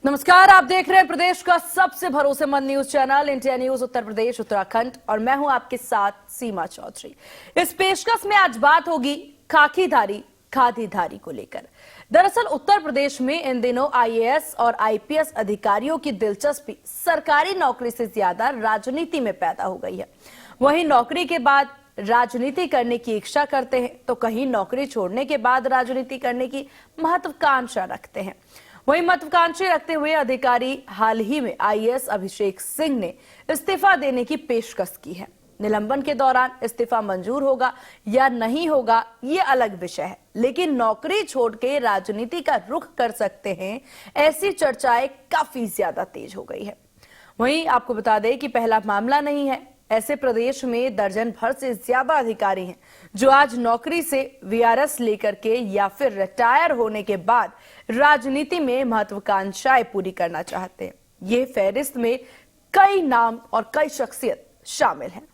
नमस्कार, आप देख रहे हैं प्रदेश का सबसे भरोसेमंद news channel India news Uttar Pradesh Uttarakhand और मैं हूं आपके साथ सीमा चौधरी। इस पेशकश में आज बात होगी खाकीधारी खादीधारी को लेकर। दरअसल उत्तर प्रदेश में इन दिनों आईएएस और आईपीएस अधिकारियों की दिलचस्पी सरकारी नौकरी से ज्यादा राजनीति में पैदा हो गई है। वहीं नौकरी के बाद राजनीति करने की इच्छा करते हैं तो कहीं नौकरी छोड़ने के बाद राजनीति करने की महत्वाकांक्षा रखते हैं। वहीं महत्वाकांक्षा रखते हुए अधिकारी हाल ही में आईएएस अभिषेक सिंह ने इस्तीफा देने की पेशकश की है। निलंबन के दौरान इस्तीफा मंजूर होगा या नहीं होगा ये अलग विषय है, लेकिन नौकरी छोड़ के राजनीति का रुख कर सकते हैं, ऐसी चर्चाएं काफी ज्यादा तेज हो गई है। वहीं आपको बता दें कि पहला मामला नहीं है, ऐसे प्रदेश में दर्जन भर से ज्यादा अधिकारी हैं जो आज नौकरी से वीआरएस लेकर के या फिर रिटायर होने के बाद राजनीति में महत्वाकांक्षाएं पूरी करना चाहते हैं। ये फहरिस्त में कई नाम और कई शख्सियत शामिल हैं।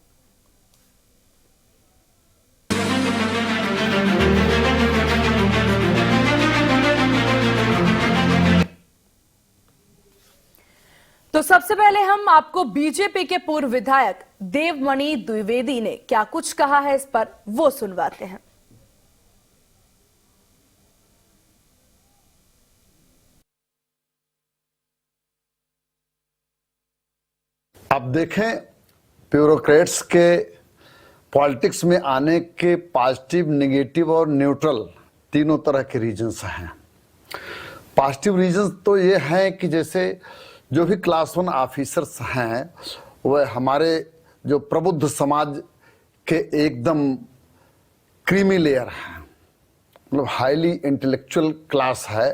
तो सबसे पहले हम आपको बीजेपी के पूर्व विधायक देवमणि द्विवेदी ने क्या कुछ कहा है इस पर वो सुनवाते हैं। अब देखें, ब्यूरोक्रेट्स के पॉलिटिक्स में आने के पॉजिटिव, नेगेटिव और न्यूट्रल तीनों तरह के रीजंस हैं। पॉजिटिव रीजंस तो ये हैं कि जैसे जो भी क्लास 1 ऑफिसर्स हैं वह हमारे जो प्रबुद्ध समाज के एकदम क्रीमी लेयर हैं, मतलब हाईली इंटेलेक्चुअल क्लास है।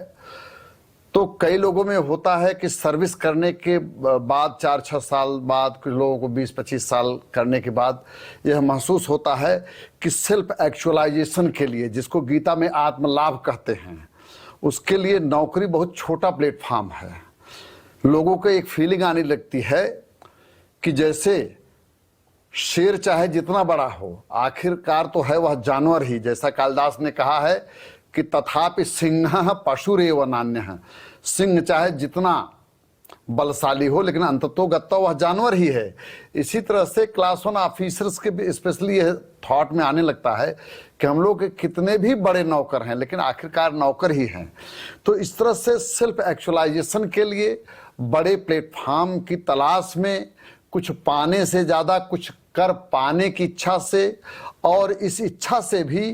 तो कई लोगों में होता है कि सर्विस करने के बाद 4-6 साल बाद, कुछ लोगों को 20-25 साल करने के बाद यह महसूस होता है कि सेल्फ एक्चुअलाइजेशन के लिए, जिसको गीता में आत्मलाभ कहते हैं, उसके लिए नौकरी बहुत छोटा प्लेटफॉर्म है। लोगों को एक फीलिंग आने लगती है कि जैसे शेर चाहे जितना बड़ा हो, आखिरकार तो है वह जानवर ही। जैसा कालिदास ने कहा है कि तथापि सिंह पशुरेव नान्यः, सिंह चाहे जितना बलशाली हो लेकिन अंततोगत्वा वह जानवर ही है। इसी तरह से क्लास 1 ऑफिसर्स के भी स्पेशली यह थॉट में आने लगता है कि हम लोग कितने भी बड़े नौकर हैं लेकिन आखिरकार नौकर ही हैं। तो इस तरह से सेल्फ एक्चुअलाइजेशन के लिए बड़े प्लेटफॉर्म की तलाश में, कुछ पाने से ज़्यादा कुछ कर पाने की इच्छा से, और इस इच्छा से भी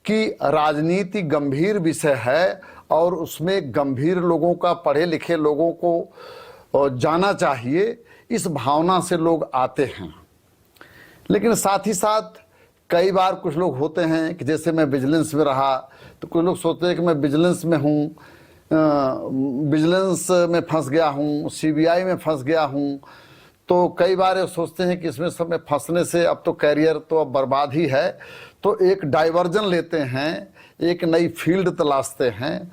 कि राजनीति गंभीर विषय है और उसमें गंभीर लोगों का, पढ़े लिखे लोगों को जाना चाहिए, इस भावना से लोग आते हैं। लेकिन साथ ही साथ कई बार कुछ लोग होते हैं कि जैसे मैं विजिलेंस में रहा तो कुछ लोग सोचते हैं कि मैं विजिलेंस में हूँ, विजिलेंस में फंस गया हूँ, सीबीआई में फंस गया हूँ। तो कई बार ये सोचते हैं कि इसमें सब में फंसने से अब तो कैरियर तो अब बर्बाद ही है, तो एक डाइवर्जन लेते हैं, एक नई फील्ड तलाशते हैं।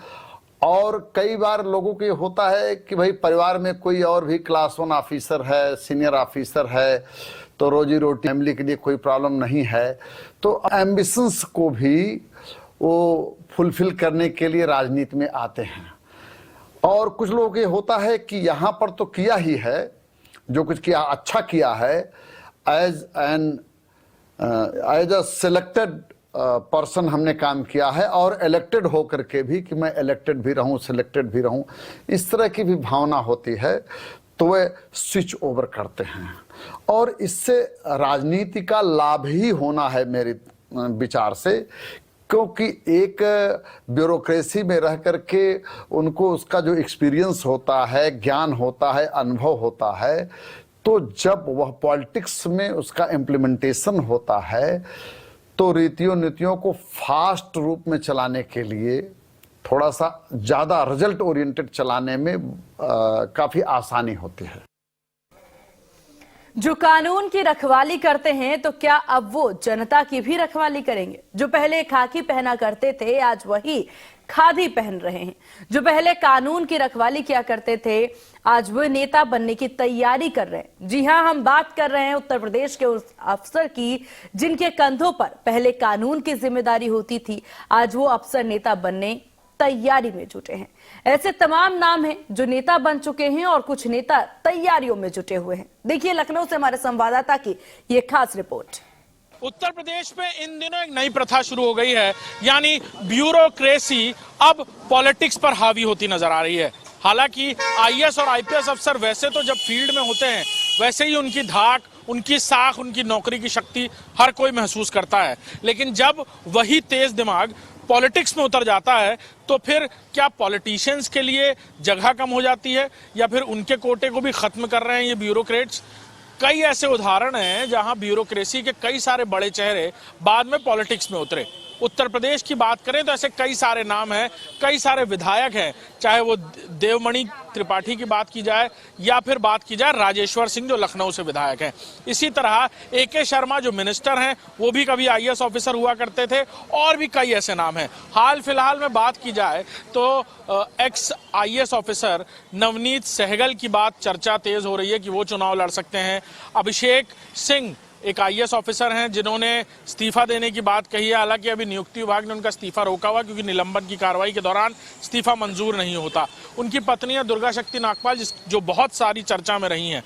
और कई बार लोगों को ये होता है कि भाई परिवार में कोई और भी क्लास 1 ऑफिसर है, सीनियर ऑफिसर है, तो रोजी रोटी फैमिली के लिए कोई प्रॉब्लम नहीं है। तो एम्बिशंस को भी वो फुलफिल करने के लिए राजनीति में आते हैं। और कुछ लोगों को ये होता है कि यहाँ पर तो किया ही है, जो कुछ किया अच्छा किया है, एज अ सिलेक्टेड पर्सन हमने काम किया है, और इलेक्टेड होकर के भी कि मैं इलेक्टेड भी रहूं, सिलेक्टेड भी रहूं, इस तरह की भी भावना होती है। तो वे स्विच ओवर करते हैं और इससे राजनीति का लाभ ही होना है मेरे विचार से, क्योंकि एक ब्यूरोक्रेसी में रह करके उनको उसका जो एक्सपीरियंस होता है, ज्ञान होता है, अनुभव होता है, तो जब वह पॉलिटिक्स में उसका इम्प्लीमेंटेशन होता है तो रीतियों नीतियों को फास्ट रूप में चलाने के लिए, थोड़ा सा ज़्यादा रिजल्ट ओरिएंटेड चलाने में काफ़ी आसानी होती है। जो कानून की रखवाली करते हैं तो क्या अब वो जनता की भी रखवाली करेंगे? जो पहले खाकी पहना करते थे आज वही खादी पहन रहे हैं। जो पहले कानून की रखवाली किया करते थे आज वो नेता बनने की तैयारी कर रहे हैं। जी हां, हम बात कर रहे हैं उत्तर प्रदेश के उस अफसर की जिनके कंधों पर पहले कानून की जिम्मेदारी होती थी, आज वो अफसर नेता बनने तैयारी में जुटे हैं। ऐसे तमाम नाम हैं जो नेता बन चुके हैं और कुछ नेता तैयारियों में जुटे हुए हैं। देखिए लखनऊ से हमारे संवाददाता की ये खास रिपोर्ट। उत्तर प्रदेश में इन दिनों एक नई प्रथा शुरू हो गई है, यानी ब्यूरोक्रेसी अब पॉलिटिक्स पर हावी होती नजर आ रही है। हालांकि आईएएस और आईपीएस अफसर वैसे तो जब फील्ड में होते हैं वैसे ही उनकी धाक, उनकी साख, उनकी नौकरी की शक्ति हर कोई महसूस करता है, लेकिन जब वही तेज दिमाग पॉलिटिक्स में उतर जाता है तो फिर क्या पॉलिटिशियंस के लिए जगह कम हो जाती है या फिर उनके कोटे को भी खत्म कर रहे हैं ये ब्यूरोक्रेट्स? कई ऐसे उदाहरण हैं जहां ब्यूरोक्रेसी के कई सारे बड़े चेहरे बाद में पॉलिटिक्स में उतरे। उत्तर प्रदेश की बात करें तो ऐसे कई सारे नाम हैं, कई सारे विधायक हैं, चाहे वो देवमणि त्रिपाठी की बात की जाए या फिर बात की जाए राजेश्वर सिंह जो लखनऊ से विधायक हैं। इसी तरह एके शर्मा जो मिनिस्टर हैं वो भी कभी आईएएस ऑफिसर हुआ करते थे, और भी कई ऐसे नाम हैं। हाल फिलहाल में बात की जाए तो ex IAS officer Navneet Sehgal की बात चर्चा तेज हो रही है कि वो चुनाव लड़ सकते हैं। अभिषेक सिंह एक आईएएस ऑफिसर हैं जिन्होंने इस्तीफा देने की बात कही है, हालांकि अभी नियुक्ति विभाग ने उनका इस्तीफा रोका हुआ क्योंकि निलंबन की कार्रवाई के दौरान इस्तीफा मंजूर नहीं होता। उनकी पत्नी है दुर्गा शक्ति नागपाल जो बहुत सारी चर्चा में रही हैं,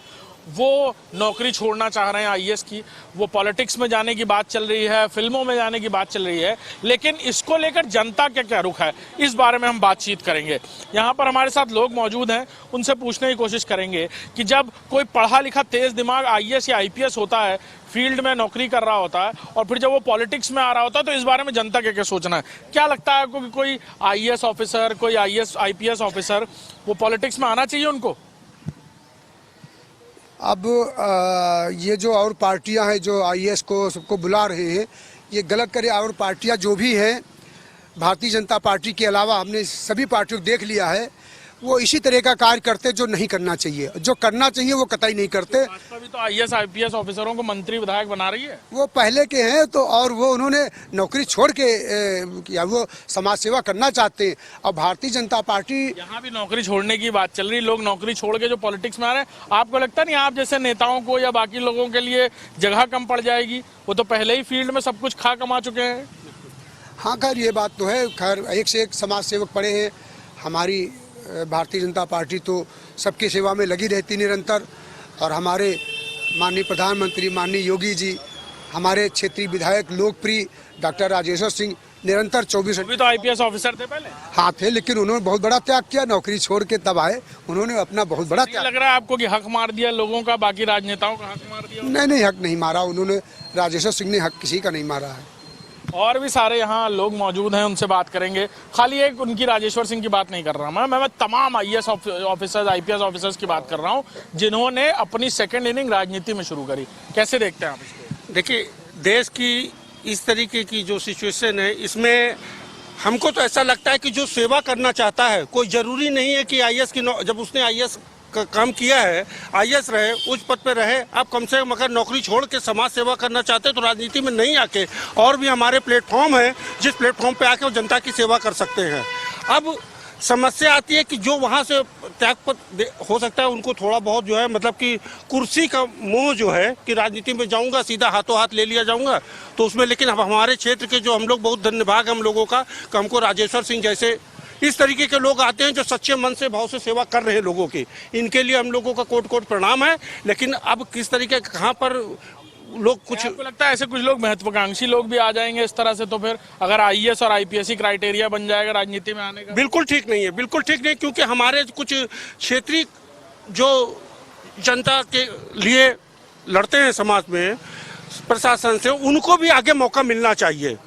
वो नौकरी छोड़ना चाह रहे हैं आईएएस की। वो पॉलिटिक्स में जाने की बात चल रही है, फिल्मों में जाने की बात चल रही है, लेकिन इसको लेकर जनता का क्या रुख है इस बारे में हम बातचीत करेंगे। यहाँ पर हमारे साथ लोग मौजूद हैं, उनसे पूछने की कोशिश करेंगे कि जब कोई पढ़ा लिखा तेज दिमाग आईएएस या आईपीएस होता है, फील्ड में नौकरी कर रहा होता है और फिर जब वो पॉलिटिक्स में आ रहा होता है तो इस बारे में जनता क्या क्या सोचना है। क्या लगता है आपको कि कोई आईएएस ऑफिसर, कोई आईएएस आईपीएस ऑफिसर वो पॉलिटिक्स में आना चाहिए उनको? अब ये जो और पार्टियां हैं जो आईएएस को सबको बुला रहे हैं, ये गलत करे। और पार्टियां जो भी हैं, भारतीय जनता पार्टी के अलावा हमने सभी पार्टियों को देख लिया है, वो इसी तरह का कार्य करते जो नहीं करना चाहिए। जो करना चाहिए वो कतई नहीं करते। भाजपा भी तो आईएएस आईपीएस ऑफिसरों को मंत्री विधायक बना रही है। वो पहले के हैं तो, और वो उन्होंने नौकरी छोड़ के या वो समाज सेवा करना चाहते हैं। और भारतीय जनता पार्टी, यहाँ भी नौकरी छोड़ने की बात चल रही, लोग नौकरी छोड़ के जो पॉलिटिक्स में आ रहे हैं। आपको लगता नहीं आप जैसे नेताओं को या बाकी लोगों के लिए जगह कम पड़ जाएगी? वो तो पहले ही फील्ड में सब कुछ खा कमा चुके हैं। हाँ खैर ये बात तो है। खैर एक से एक समाज सेवक पड़े हैं। हमारी भारतीय जनता पार्टी तो सबकी सेवा में लगी रहती निरंतर। और हमारे माननीय प्रधानमंत्री माननीय योगी जी, हमारे क्षेत्रीय विधायक लोकप्रिय डॉक्टर राजेश्वर सिंह निरंतर 24 भी तो आईपीएस ऑफिसर थे पहले। हाँ थे, लेकिन उन्होंने बहुत बड़ा त्याग किया। नौकरी छोड़ के तब आए, उन्होंने अपना बहुत बड़ा त्याग। लग रहा है आपको कि हक मार दिया लोगों का, बाकी राजनेताओं का हक मार दिया? नहीं, हक नहीं मारा उन्होंने। राजेश्वर सिंह ने हक किसी का नहीं मारा है। और भी सारे यहाँ लोग मौजूद हैं, उनसे बात करेंगे। खाली एक उनकी राजेश्वर सिंह की बात नहीं कर रहा मैं तमाम आईएएस ऑफिसर्स, आईपीएस ऑफिसर्स की बात कर रहा हूँ जिन्होंने अपनी सेकंड इनिंग राजनीति में शुरू करी। कैसे देखते हैं आप इसको? देखिए, देश की इस तरीके की जो सिचुएशन है, इसमें हमको तो ऐसा लगता है कि जो सेवा करना चाहता है, कोई जरूरी नहीं है कि आईएएस की, जब उसने आईएएस का काम किया है, आईएएस रहे, उच्च पद पे रहे, आप कम से कम अगर नौकरी छोड़ के समाज सेवा करना चाहते हैं तो राजनीति में नहीं आके और भी हमारे प्लेटफॉर्म है जिस प्लेटफॉर्म पे आके वो जनता की सेवा कर सकते हैं। अब समस्या आती है कि जो वहाँ से त्यागपत्र हो सकता है, उनको थोड़ा बहुत जो है मतलब कि कुर्सी का मोह जो है कि राजनीति में जाऊंगा सीधा हाथों हाथ ले लिया जाऊंगा, तो उसमें लेकिन अब हमारे क्षेत्र के जो हम लोग, बहुत धन्यवाद हम लोगों का कि हमको राजेश्वर सिंह जैसे इस तरीके के लोग आते हैं जो सच्चे मन से भाव से सेवा कर रहे हैं लोगों की। इनके लिए हम लोगों का कोट कोट प्रणाम है। लेकिन अब किस तरीके कहाँ पर लोग कुछ, आपको लगता है ऐसे कुछ लोग महत्वाकांक्षी लोग भी आ जाएंगे इस तरह से, तो फिर अगर आईएएस और आईपीएस ही क्राइटेरिया बन जाएगा राजनीति में आने का? बिल्कुल ठीक नहीं है, बिल्कुल ठीक नहीं। क्योंकि हमारे कुछ क्षेत्रीय जो जनता के लिए लड़ते हैं समाज में प्रशासन से, उनको भी आगे मौका मिलना चाहिए।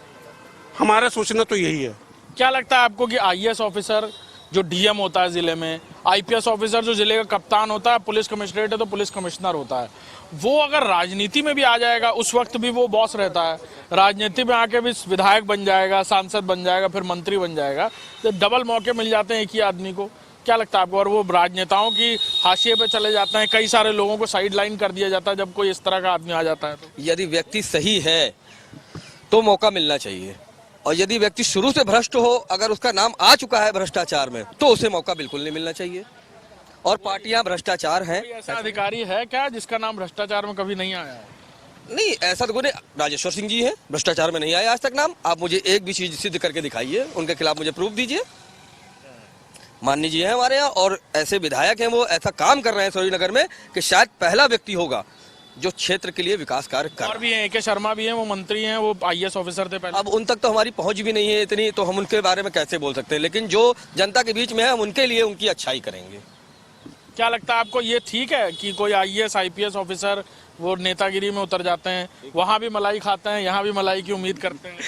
हमारा सोचना तो यही है। क्या लगता है आपको कि आईएएस ऑफिसर जो डीएम होता है जिले में, आईपीएस ऑफिसर जो जिले का कप्तान होता है, पुलिस कमिश्नरेट है तो पुलिस कमिश्नर होता है, वो अगर राजनीति में भी आ जाएगा, उस वक्त भी वो बॉस रहता है, राजनीति में आके भी विधायक बन जाएगा, सांसद बन जाएगा, फिर मंत्री बन जाएगा, तो डबल मौके मिल जाते हैं एक ही आदमी को? क्या लगता है आपको? और वो राजनेताओं की हाशिए पे चले जाते हैं, कई सारे लोगों को साइड लाइन कर दिया जाता है जब कोई इस तरह का आदमी आ जाता है। तो यदि व्यक्ति सही है तो मौका मिलना चाहिए, और यदि व्यक्ति शुरू से भ्रष्ट हो, अगर उसका नाम आ चुका है भ्रष्टाचार में, तो उसे मौका बिल्कुल नहीं मिलना चाहिए। और पार्टियां भ्रष्टाचार हैं। ऐसा अधिकारी है क्या जिसका नाम भ्रष्टाचार में कभी नहीं आया है? नहीं, ऐसा तो कोई नहीं। राजेश्वर सिंह जी हैं, भ्रष्टाचार में नहीं आया आज तक नाम। आप मुझे एक भी चीज सिद्ध करके दिखाइए, उनके खिलाफ मुझे प्रूफ दीजिए। माननीय जी हैं हमारे यहाँ, और ऐसे विधायक हैं, वो ऐसा काम कर रहे हैं सरोजनी नगर में कि शायद पहला व्यक्ति होगा जो क्षेत्र के लिए विकास कार्य कर रहा और है। भी हैं, AK शर्मा भी हैं, वो मंत्री हैं, वो IAS ऑफिसर थे पहले। अब उन तक तो हमारी पहुंच भी नहीं है इतनी, तो हम उनके बारे में कैसे बोल सकते हैं, लेकिन जो जनता के बीच में है हम उनके लिए उनकी अच्छाई करेंगे। क्या लगता है आपको, ये ठीक है कि कोई IAS IPS ऑफिसर वो नेतागिरी में उतर जाते हैं, वहाँ भी मलाई खाते हैं, यहाँ भी मलाई की उम्मीद करते हैं?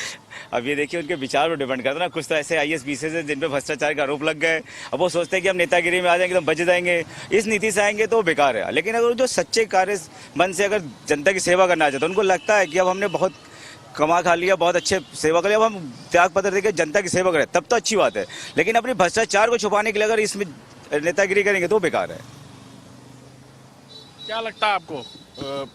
अब ये देखिए उनके विचार पर डिपेंड करता है ना। कुछ तो ऐसे IAS PCS है जिन पे भ्रष्टाचार का आरोप लग गए, अब वो सोचते हैं कि हम नेतागिरी में आ जाएंगे तो बच जाएंगे, इस नीति से आएंगे तो बेकार है। लेकिन अगर जो सच्चे कार्य मन से अगर जनता की सेवा करना चाहते हैं, उनको लगता है कि अब हमने बहुत कमा खा लिया, बहुत अच्छे सेवा कर लिया, अब हम त्याग पत्र देकर जनता की सेवा करें, तब तो अच्छी बात है। लेकिन अपनी भ्रष्टाचार को छुपाने के लिए अगर इसमें नेतागिरी करेंगे तो बेकार है। क्या लगता है आपको,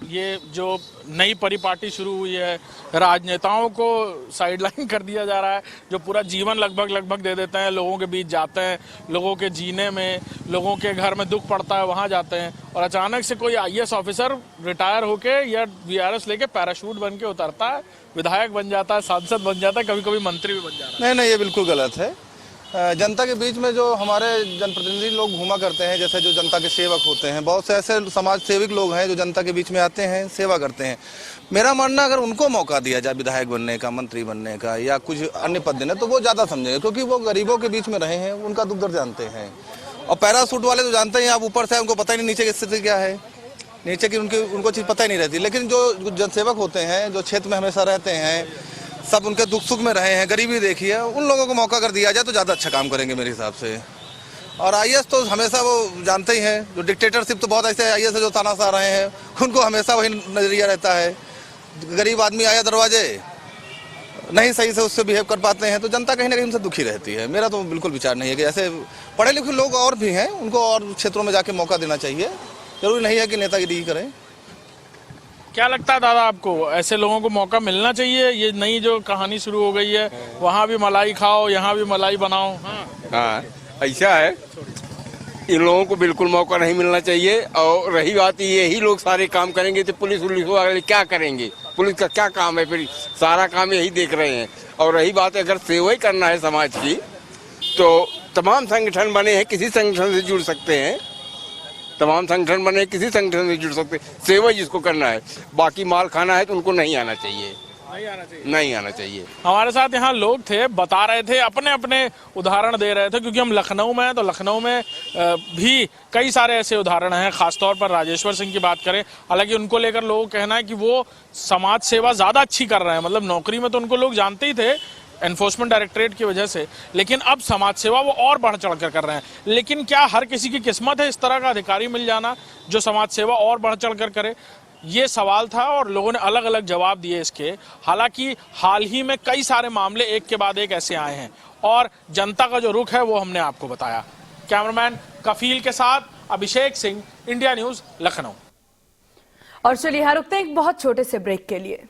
ये जो नई परिपाटी शुरू हुई है, राजनेताओं को साइडलाइन कर दिया जा रहा है, जो पूरा जीवन लगभग दे देते हैं, लोगों के बीच जाते हैं, लोगों के जीने में, लोगों के घर में दुख पड़ता है वहां जाते हैं, और अचानक से कोई IAS ऑफिसर रिटायर होके या VRS लेके पैराशूट बन के उतरता है, विधायक बन जाता है, सांसद बन जाता है, कभी कभी मंत्री भी बन जाता है। नहीं, ये बिल्कुल गलत है। जनता के बीच में जो हमारे जनप्रतिनिधि लोग घूमा करते हैं, जैसे जो जनता के सेवक होते हैं, बहुत से ऐसे समाज सेविक लोग हैं जो जनता के बीच में आते हैं, सेवा करते हैं। मेरा मानना अगर उनको मौका दिया जाए विधायक बनने का, मंत्री बनने का या कुछ अन्य पद देने, तो वो ज़्यादा समझेंगे, क्योंकि वो गरीबों के बीच में रहे हैं, उनका दुख दर्द जानते हैं। और पैरासूट वाले तो जानते हैं, आप ऊपर से उनको पता ही नहीं नीचे की स्थिति क्या है, नीचे की उनको चीज़ पता ही नहीं रहती। लेकिन जो जनसेवक होते हैं, जो क्षेत्र में हमेशा रहते हैं, सब उनके दुख सुख में रहे हैं, गरीबी देखी है, उन लोगों को मौका अगर दिया जाए तो ज़्यादा अच्छा काम करेंगे मेरे हिसाब से। और IAS तो हमेशा वो जानते ही हैं, जो डिक्टेटरशिप तो बहुत ऐसे IAS है जो तानाशाह रहे हैं, उनको हमेशा वही नज़रिया रहता है। गरीब आदमी आया दरवाजे, नहीं सही से उससे बिहेव कर पाते हैं, तो जनता कहीं ना कहीं उनसे दुखी रहती है। मेरा तो बिल्कुल विचार नहीं है कि ऐसे पढ़े लिखे लोग और भी हैं, उनको और क्षेत्रों में जाके मौका देना चाहिए। जरूरी नहीं है कि नेतागिरी करें। क्या लगता है दादा आपको, ऐसे लोगों को मौका मिलना चाहिए? ये नई जो कहानी शुरू हो गई है, वहाँ भी मलाई खाओ, यहाँ भी मलाई बनाओ। हाँ, ऐसा है, इन लोगों को बिल्कुल मौका नहीं मिलना चाहिए। और रही बात, यही लोग सारे काम करेंगे तो पुलिस वाले क्या करेंगे? पुलिस का क्या काम है? फिर सारा काम यही देख रहे हैं। और रही बात, अगर सेवा ही करना है समाज की, तो तमाम संगठन बने हैं, किसी संगठन से जुड़ सकते हैं, तमाम संगठन बने किसी संगठन से जुड़ सकते, सेवा जिसको करना है। बाकी माल खाना है तो उनको नहीं आना चाहिए, नहीं आना चाहिए। हमारे साथ यहाँ लोग थे, बता रहे थे, अपने अपने उदाहरण दे रहे थे, क्योंकि हम लखनऊ में हैं, तो लखनऊ में भी कई सारे ऐसे उदाहरण हैं। खासतौर पर राजेश्वर सिंह की बात करें, हालांकि उनको लेकर लोगों का कहना है कि वो समाज सेवा ज्यादा अच्छी कर रहे हैं। मतलब नौकरी में तो उनको लोग जानते ही थे एनफोर्समेंट डायरेक्टरेट की वजह से, लेकिन अब समाज सेवा वो और बढ़ चढ़ कर रहे हैं। लेकिन क्या हर किसी की किस्मत है इस तरह का अधिकारी मिल जाना जो समाज सेवा और बढ़ चढ़ कर करे? ये सवाल था और लोगों ने अलग अलग जवाब दिए इसके। हालांकि हाल ही में कई सारे मामले एक के बाद एक ऐसे आए हैं और जनता का जो रुख है वो हमने आपको बताया। कैमरामैन कफील के साथ अभिषेक सिंह, इंडिया न्यूज, लखनऊ। और चलिए यहाँ रुकते हैं एक बहुत छोटे से ब्रेक के लिए।